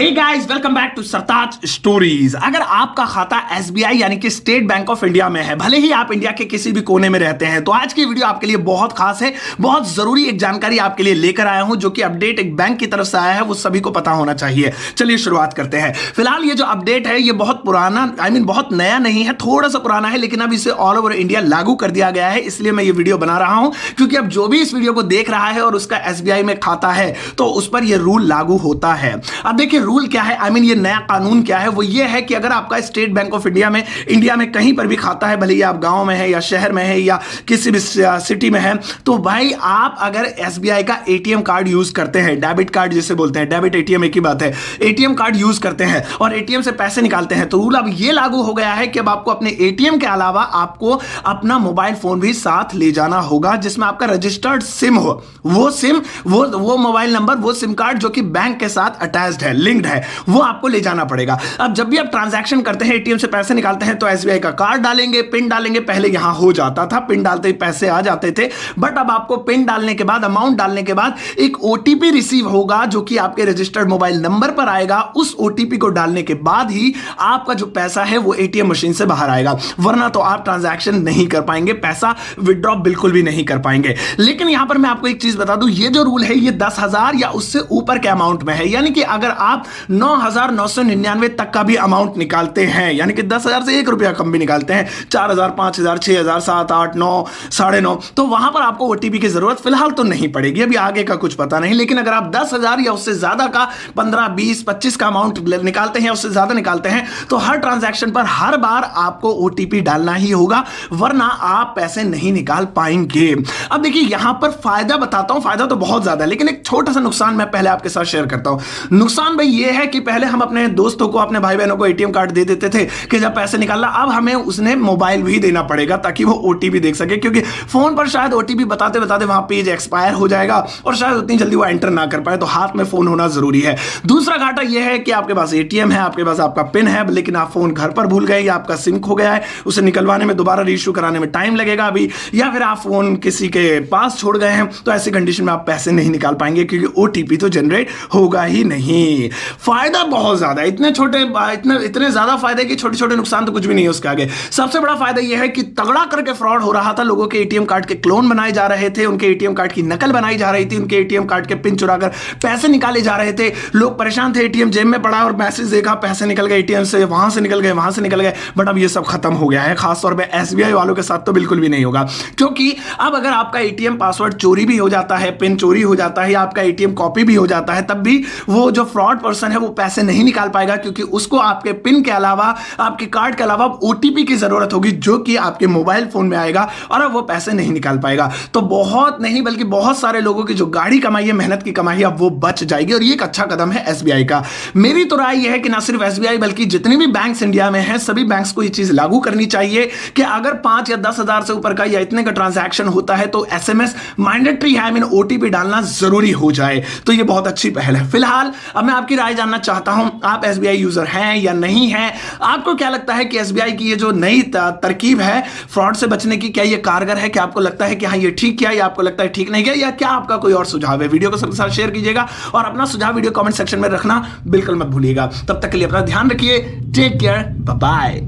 Hey guys, welcome back to Sartaj stories. अगर आपका खाता एसबीआई यानी कि स्टेट बैंक ऑफ इंडिया में है, भले ही आप इंडिया के किसी भी कोने में रहते हैं, तो आज की वीडियो आपके लिए बहुत खास है। बहुत जरूरी एक जानकारी आपके लिए लेकर आया हूं, जो कि अपडेट एक बैंक की तरफ से आया है, वो सभी को पता होना चाहिए। चलिए शुरुआत करते हैं। फिलहाल ये जो अपडेट है ये बहुत पुराना बहुत नया नहीं है, थोड़ा सा पुराना है, लेकिन अब इसे ऑल ओवर इंडिया लागू कर दिया गया है। इसलिए मैं ये वीडियो बना रहा हूं, क्योंकि अब जो भी इस वीडियो को देख रहा है और उसका एसबीआई में खाता है, तो उस पर यह रूल लागू होता है। अब देखिए रूल क्या है, ये नया कानून क्या है। वो ये है कि अगर आपका स्टेट बैंक ऑफ इंडिया में कहीं पर भी खाता है, भले ही आप गांव में है या शहर में है या किसी भी सिटी में है, तो भाई आप अगर एसबीआई का एटीएम कार्ड यूज करते हैं, डेबिट कार्ड जिसे बोलते हैं, डेबिट एटीएम एक ही बात है, एटीएम कार्ड यूज करते हैं और एटीएम से पैसे निकालते हैं, तो रूल अब ये लागू हो गया है कि अब आपको अपने एटीएम के अलावा आपको अपना मोबाइल फोन भी साथ ले जाना होगा, जिसमें आपका रजिस्टर्ड सिम हो। वो सिम, वो मोबाइल नंबर, वो सिम कार्ड जो कि बैंक के साथ अटैच्ड है, लिंक्ड है, वो आपको ले जाना पड़ेगा। अब जब भी आप ट्रांजैक्शन करते हैं, एटीएम से पैसे निकालते हैं, तो एसबीआई का कार्ड डालेंगे, पिन डालेंगे। पहले यहां हो जाता था, पिन डालते ही पैसे आ जाते थे, बट अब आपको पिन डालने के बाद, अमाउंट डालने के बाद एक ओटीपी रिसीव होगा, जो कि आपके रजिस्टर्ड मोबाइल नंबर पर आएगा। उस ओटीपी को डालने के बाद ही आपका जो पैसा है वो एटीएम मशीन से बाहर आएगा, वरना तो आप ट्रांजैक्शन नहीं कर पाएंगे, पैसा विड्रॉ बिल्कुल भी नहीं कर पाएंगे। लेकिन यहां पर मैं आपको एक चीज बता दूं, ये जो रूल है ये 10,000 या उससे ऊपर के अमाउंट में है। यानी कि अगर आप 9,999 तक का भी अमाउंट निकालते हैं, यानी कि 10,000 से 1 रुपया कम भी निकालते हैं, 4,000, 5,000, 6,000, 7, 8, 9, 9.5, तो वहां पर आपको ओटीपी की जरूरत फिलहाल तो नहीं पड़ेगी। अभी आगे का कुछ पता नहीं, लेकिन अगर आप 10,000 या उससे ज्यादा का 15, 20, 25 का अमाउंट निकालते हैं, उससे ज्यादा निकालते हैं, तो हर ट्रांजैक्शन पर हर बार आपको ओटीपी डालना ही होगा, वरना आप पैसे नहीं निकाल पाएंगे। अब देखिए यहां पर फायदा बताता हूं, फायदा तो बहुत ज्यादा है, लेकिन एक छोटा सा नुकसान मैं पहले आपके साथ शेयर करता हूं। नुकसान भाई ये है कि पहले हम अपने दोस्तों को, अपने भाई बहनों को एटीएम कार्ड दे देते थे कि जब पैसे निकालना, अब हमें उसने मोबाइल भी देना पड़ेगा ताकि वो ओटीपी देख सके, क्योंकि फोन पर शायद ओटीपी बताते बताते वहां पेज एक्सपायर हो जाएगा और शायद उतनी जल्दी वो एंटर ना कर पाए, तो हाथ में फोन होना जरूरी है। दूसरा घाटा यह है कि आपके पास एटीएम है, आपके पास आपका पिन है, लेकिन आप फोन घर पर भूल गए या आपका सिम खो गया है, उसे निकलवाने में, दोबारा रीइश्यू कराने में टाइम लगेगा अभी, या फिर आप फोन किसी के पास छोड़ गए हैं, तो ऐसी कंडीशन में आप पैसे नहीं निकाल पाएंगे, क्योंकि ओटीपी तो जनरेट होगा ही नहीं। फायदा बहुत ज्यादा है, इतने ज्यादा फायदे कि छोटे छोटे नुकसान तो कुछ भी नहीं है उसके आगे। सबसे बड़ा फायदा यह है कि तगड़ा करके फ्रॉड हो रहा था, लोगों के एटीएम कार्ड के क्लोन बनाए जा रहे थे, उनके एटीएम कार्ड की नकल बनाई जा रही थी, उनके एटीएम कार्ड के पिन चुराकर पैसे निकाले जा रहे थे। लोग परेशान थे, एटीएम जेब में पड़ा और मैसेज देखा, पैसे निकल गए एटीएम से, वहां से निकल गए, वहां से निकल गए। बट अब ये सब खत्म हो गया है, खासतौर पर एसबीआई वालों के साथ तो बिल्कुल भी नहीं होगा, क्योंकि अब अगर आपका एटीएम पासवर्ड चोरी भी हो जाता है, पिन चोरी हो जाता है, या आपका एटीएम कॉपी भी हो जाता है, तब भी वो जो फ्रॉड पर्सन है वो पैसे नहीं निकाल पाएगा, क्योंकि उसको आपके पिन के अलावा, आपके कार्ड के अलावा ओटीपी की जरूरत होगी, जो कि आपके मोबाइल फोन में आएगा, और अब वो पैसे नहीं निकाल पाएगा। तो बहुत नहीं बल्कि बहुत सारे लोगों की जो गाड़ी कमाई है, मेहनत की कमाई है, अब वो बच जाएगी, और ये एक अच्छा कदम है एसबीआई का। मेरी तो राय यह है कि ना सिर्फ एसबीआई बल्कि जितने भी बैंक्स इंडिया में हैं, सभी बैंक्स को ये चीज लागू करनी चाहिए कि अगर 5 या 10,000 से ऊपर का या इतने का ट्रांजैक्शन होता है, तो एसएमएस मैंडेटरी है, ओटीपी डालना जरूरी हो जाए। तो ये बहुत अच्छी पहल है। फिलहाल अब मैं आपकी राय जानना चाहता हूं, आप एसबीआई यूजर हैं या नहीं हैं? आपको क्या लगता है कि एसबीआई की ये जो नई तरकीब है फ्रॉड से बचने की, क्या ये कारगर है? क्या आपको लगता है कि हाँ ये ठीक किया, या आपको लगता है ठीक नहीं किया, या क्या आपका कोई और सुझाव है? वीडियो को सबके साथ शेयर कीजिएगा और अपना सुझाव वीडियो कमेंट सेक्शन में रखना बिल्कुल मत भूलिएगा। तब तक के लिए अपना ध्यान रखिए। Take care, bye bye.